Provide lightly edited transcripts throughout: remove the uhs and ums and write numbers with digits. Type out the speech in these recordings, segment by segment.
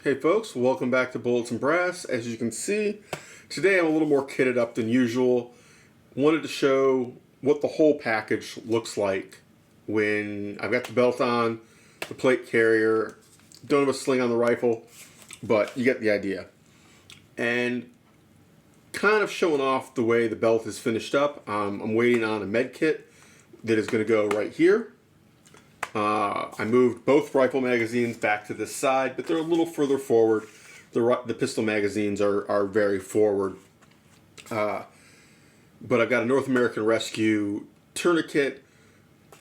Hey folks, welcome back to Bullets and Brass. As you can see, today I'm a little more kitted up than usual. Wanted to show what the whole package looks like when I've got the belt on, the plate carrier, don't have a sling on the rifle, but you get the idea. And kind of showing off the way the belt is finished up. I'm waiting on a med kit that is going to go right here. I moved both rifle magazines back to this side, but they're a little further forward. The pistol magazines are very forward. But I've got a North American Rescue tourniquet,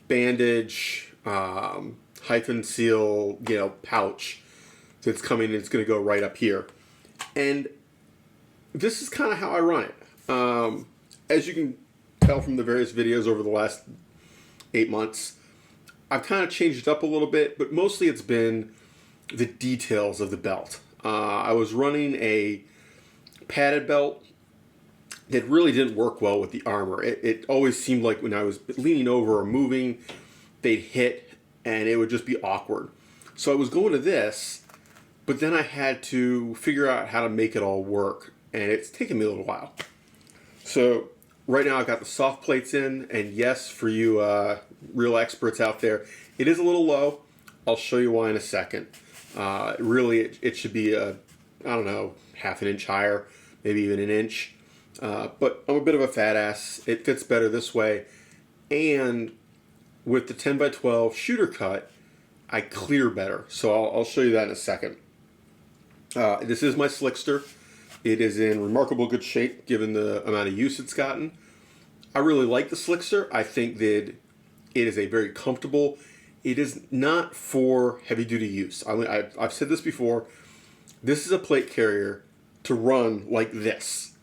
bandage, hyphen seal, pouch that's coming. It's going to go right up here. And this is kind of how I run it. As you can tell from the various videos over the last 8 months, I've kind of changed it up a little bit, but mostly it's been the details of the belt. I was running a padded belt that really didn't work well with the armor. It always seemed like when I was leaning over or moving, they'd hit and it would just be awkward. So I was going to this, but then I had to figure out how to make it all work, and it's taken me a little while. So right now I've got the soft plates in, and yes, for you real experts out there, it is a little low. I'll show you why in a second. Really, it should be I don't know, half an inch higher, maybe even an inch. But I'm a bit of a fat ass. It fits better this way. And with the 10x12 shooter cut, I clear better. So I'll show you that in a second. This is my Slickster. It is in remarkable good shape given the amount of use it's gotten. I really like the Slickster. I think that it is a very comfortable. It is not for heavy duty use. I've said this before. This is a plate carrier to run like this.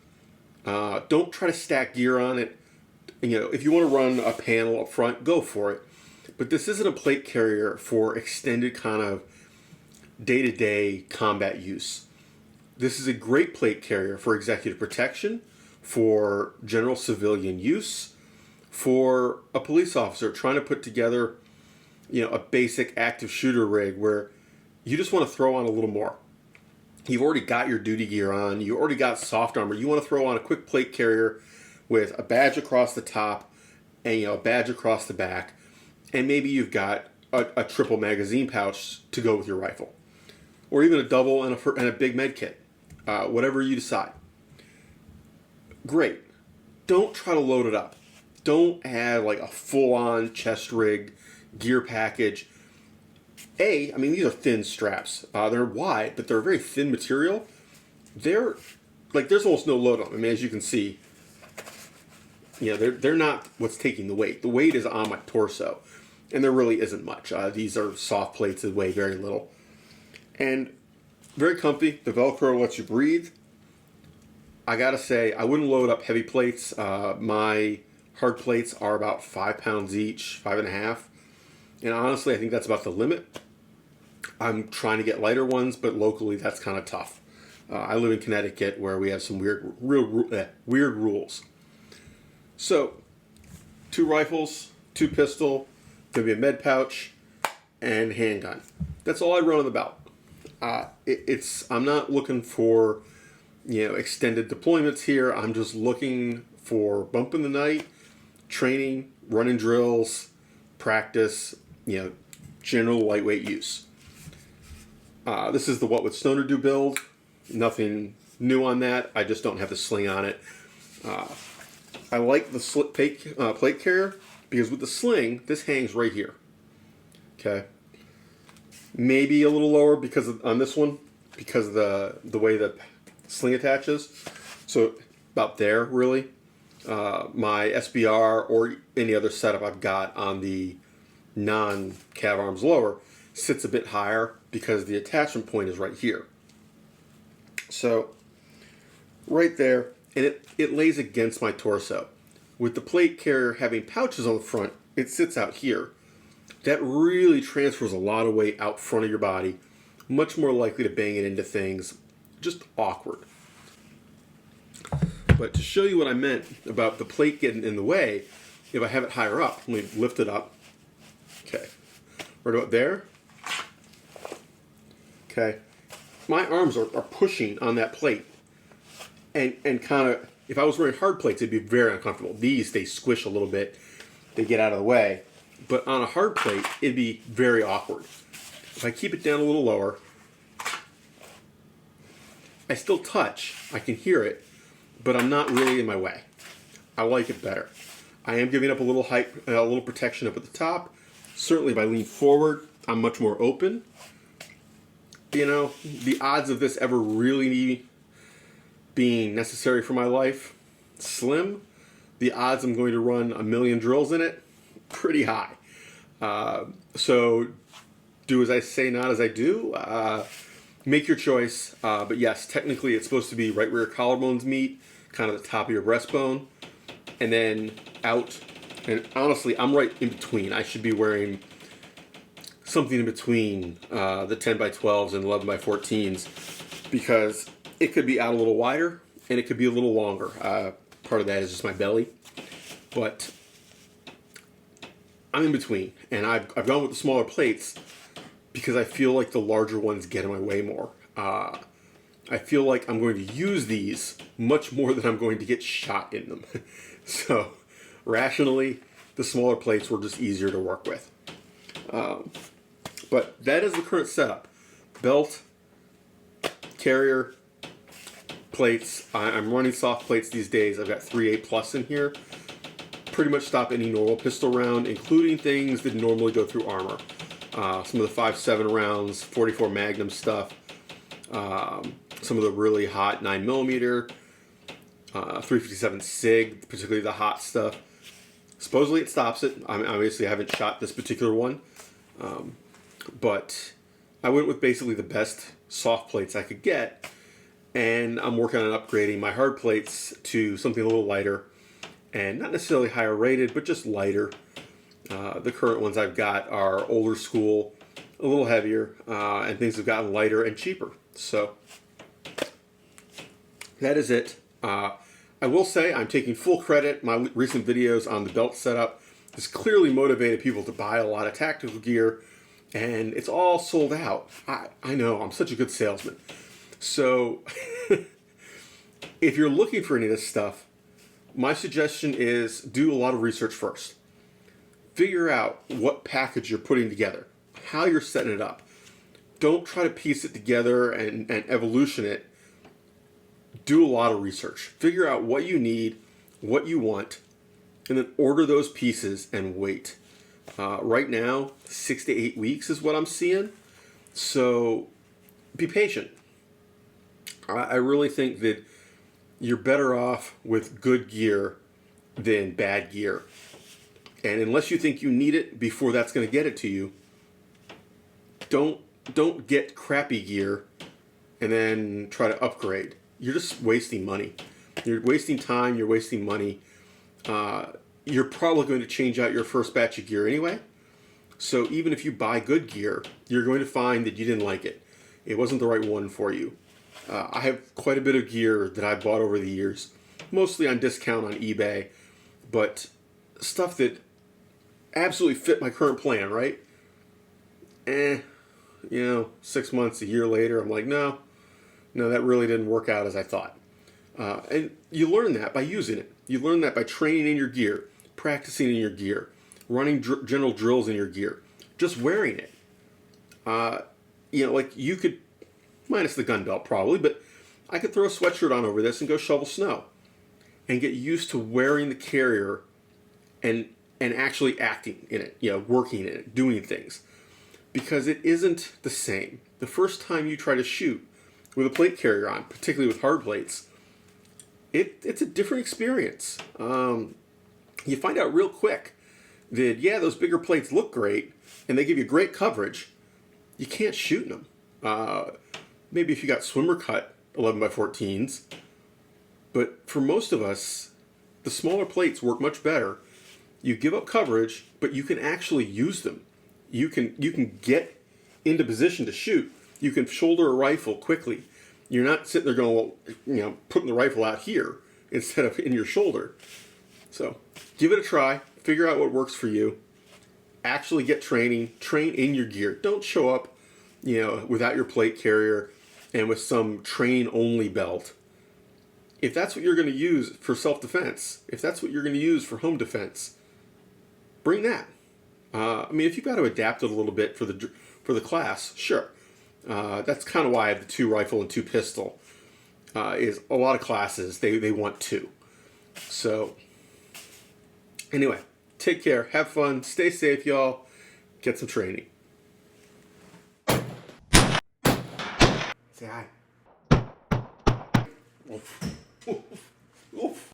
Don't try to stack gear on it. If you want to run a panel up front, go for it. But this isn't a plate carrier for extended kind of day-to-day combat use. This is a great plate carrier for executive protection, for general civilian use, for a police officer trying to put together, a basic active shooter rig where you just want to throw on a little more. You've already got your duty gear on, you already got soft armor, you want to throw on a quick plate carrier with a badge across the top and a badge across the back, and maybe you've got a triple magazine pouch to go with your rifle, or even a double and a big med kit, whatever you decide. Great. Don't try to load it up. Don't have like a full-on chest rig gear package. These are thin straps. They're wide, but they're a very thin material. There's almost no load on them. As you can see, they're not what's taking the weight. The weight is on my torso, and there really isn't much. These are soft plates that weigh very little, and very comfy. The Velcro lets you breathe. I gotta say, I wouldn't load up heavy plates. My hard plates are about 5 pounds each, 5.5. And honestly, I think that's about the limit. I'm trying to get lighter ones, but locally that's kind of tough. I live in Connecticut where we have some weird rules. So, 2 rifles, 2 pistol, gonna be a med pouch, and handgun. That's all I run on the belt. I'm not looking for extended deployments here. I'm just looking for bump in the night, training, running drills, practice, general lightweight use. This is the What Would Stoner Do build. Nothing new on that. I just don't have the sling on it. I like the plate carrier because with the sling, this hangs right here. Okay. Maybe a little lower on this one because of the way the sling attaches. So about there, really. My SBR or any other setup I've got on the non-cav arms lower sits a bit higher because the attachment point is right here. So right there, and it lays against my torso. With the plate carrier having pouches on the front, it sits out here. That really transfers a lot of weight out front of your body, much more likely to bang it into things, just awkward. But to show you what I meant about the plate getting in the way, if I have it higher up, let me lift it up. Okay, right about there. Okay, my arms are pushing on that plate, and kind of, if I was wearing hard plates, it'd be very uncomfortable. These, they squish a little bit, they get out of the way. But on a hard plate, it'd be very awkward. If I keep it down a little lower, I still touch, I can hear it, but I'm not really in my way. I like it better. I am giving up a little height, a little protection up at the top. Certainly if I lean forward, I'm much more open. You know, the odds of this ever really being necessary for my life, slim. The odds I'm going to run a million drills in it, pretty high. So do as I say, not as I do. Make your choice. But yes, technically it's supposed to be right where your collarbones meet, kind of the top of your breastbone, and then out. And honestly, I'm right in between. I should be wearing something in between the 10x12s and 11x14s, because it could be out a little wider and it could be a little longer. Part of that is just my belly, but I'm in between, and I've gone with the smaller plates because I feel like the larger ones get in my way more. I feel like I'm going to use these much more than I'm going to get shot in them. So rationally, the smaller plates were just easier to work with. But that is the current setup. Belt, carrier, plates. I'm running soft plates these days. I've got 3.8 plus in here. Pretty much stop any normal pistol round, including things that normally go through armor. Some of the 5.7 rounds, 44 Magnum stuff, some of the really hot 9mm, 357 SIG, particularly the hot stuff. Supposedly it stops it. Obviously I haven't shot this particular one, but I went with basically the best soft plates I could get, and I'm working on upgrading my hard plates to something a little lighter, and not necessarily higher rated, but just lighter. The current ones I've got are older school, a little heavier, and things have gotten lighter and cheaper. So that is it. I will say I'm taking full credit. My recent videos on the belt setup has clearly motivated people to buy a lot of tactical gear, and it's all sold out. I know, I'm such a good salesman. So if you're looking for any of this stuff, my suggestion is do a lot of research first. Figure out what package you're putting together, how you're setting it up. Don't try to piece it together and evolution it. Do a lot of research. Figure out what you need, what you want, and then order those pieces and wait. Right now, 6 to 8 weeks is what I'm seeing. So be patient. I really think that you're better off with good gear than bad gear. And unless you think you need it before that's going to get it to you, don't get crappy gear and then try to upgrade. You're just wasting money. You're wasting time, you're wasting money. You're probably going to change out your first batch of gear anyway. So even if you buy good gear, you're going to find that you didn't like it. It wasn't the right one for you. I have quite a bit of gear that I bought over the years, mostly on discount on eBay, but stuff that absolutely fit my current plan, right? 6 months, a year later, I'm like, no, that really didn't work out as I thought. And you learn that by using it. You learn that by training in your gear, practicing in your gear, running general drills in your gear, just wearing it. Like you could, minus the gun belt probably, but I could throw a sweatshirt on over this and go shovel snow and get used to wearing the carrier and actually acting in it, working in it, doing things. Because it isn't the same. The first time you try to shoot with a plate carrier on, particularly with hard plates, it's a different experience. You find out real quick that, those bigger plates look great and they give you great coverage. You can't shoot in them. Maybe if you got swimmer cut 11x14s, but for most of us, the smaller plates work much better. You give up coverage, but you can actually use them. You can get into position to shoot. You can shoulder a rifle quickly. You're not sitting there going, putting the rifle out here instead of in your shoulder. So give it a try. Figure out what works for you. Actually get training. Train in your gear. Don't show up, without your plate carrier and with some train-only belt, if that's what you're going to use for self-defense, if that's what you're going to use for home defense, bring that. I mean, if you've got to adapt it a little bit for the class, sure. That's kind of why I have the 2 rifle and 2 pistol. Is a lot of classes they want 2. So anyway, take care, have fun, stay safe, y'all. Get some training. Say hi. Oof. Oof. Oof.